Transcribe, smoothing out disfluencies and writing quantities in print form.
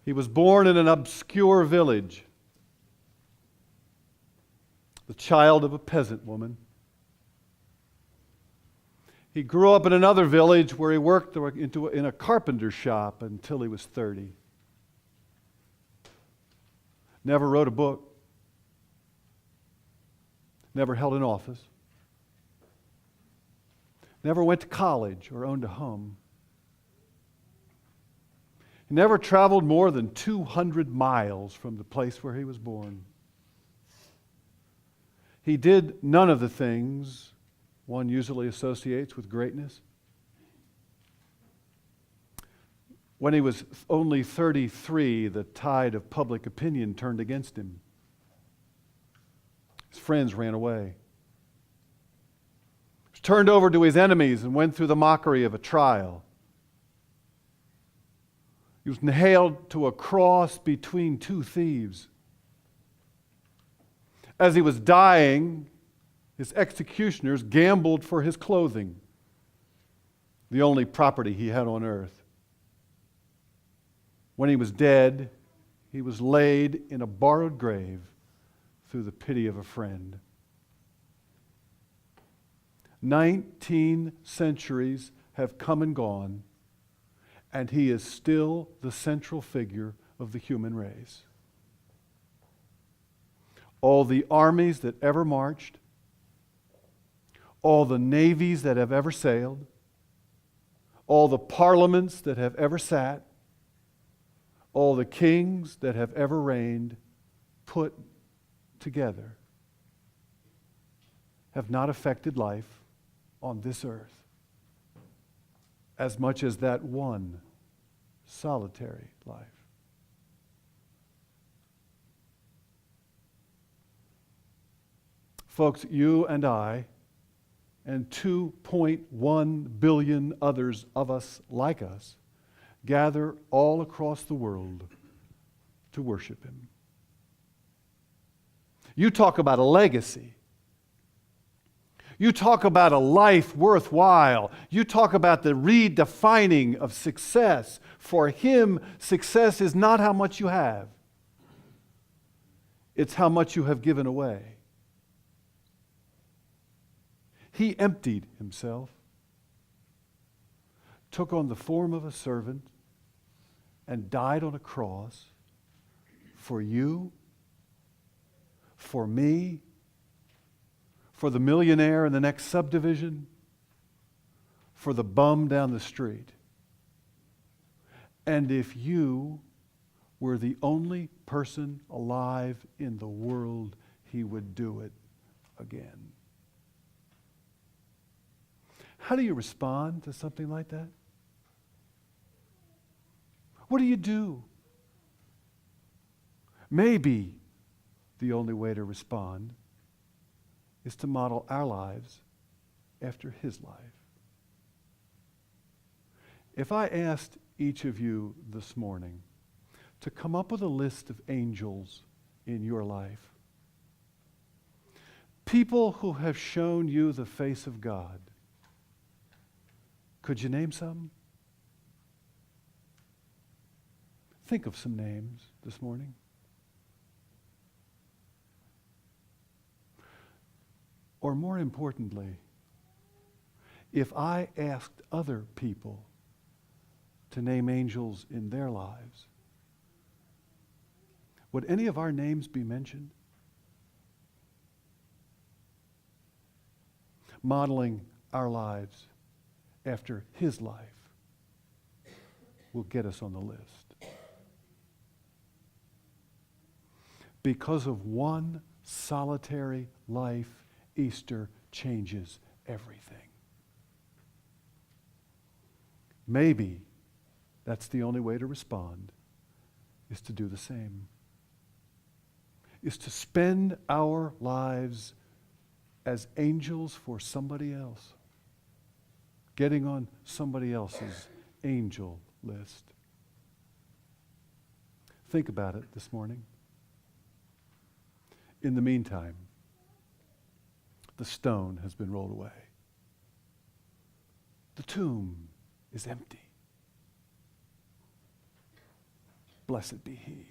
He was born in an obscure village, the child of a peasant woman. He grew up in another village where he worked in a carpenter shop until he was 30. Never wrote a book. Never held an office. Never went to college or owned a home. He never traveled more than 200 miles from the place where he was born. He did none of the things one usually associates with greatness. When he was only 33, the tide of public opinion turned against him. His friends ran away. He was turned over to his enemies and went through the mockery of a trial. He was nailed to a cross between two thieves. As he was dying, his executioners gambled for his clothing, the only property he had on earth. When he was dead, he was laid in a borrowed grave through the pity of a friend. 19 centuries have come and gone, and he is still the central figure of the human race. All the armies that ever marched, all the navies that have ever sailed, all the parliaments that have ever sat, all the kings that have ever reigned, put together, have not affected life on this earth as much as that one solitary life. Folks, you and I, and 2.1 billion others of us like us, gather all across the world to worship Him. You talk about a legacy. You talk about a life worthwhile. You talk about the redefining of success. For Him, success is not how much you have. It's how much you have given away. He emptied Himself, took on the form of a servant, and died on a cross for you, for me, for the millionaire in the next subdivision, for the bum down the street. And if you were the only person alive in the world, He would do it again. How do you respond to something like that? What do you do? Maybe the only way to respond is to model our lives after His life. If I asked each of you this morning to come up with a list of angels in your life, people who have shown you the face of God, could you name some? Think of some names this morning. Or more importantly, if I asked other people to name angels in their lives, would any of our names be mentioned? Modeling our lives after His life will get us on the list. Because of one solitary life, Easter changes everything. Maybe that's the only way to respond, is to do the same. Is to spend our lives as angels for somebody else, getting on somebody else's angel list. Think about it this morning. In the meantime, the stone has been rolled away. The tomb is empty. blessed be He.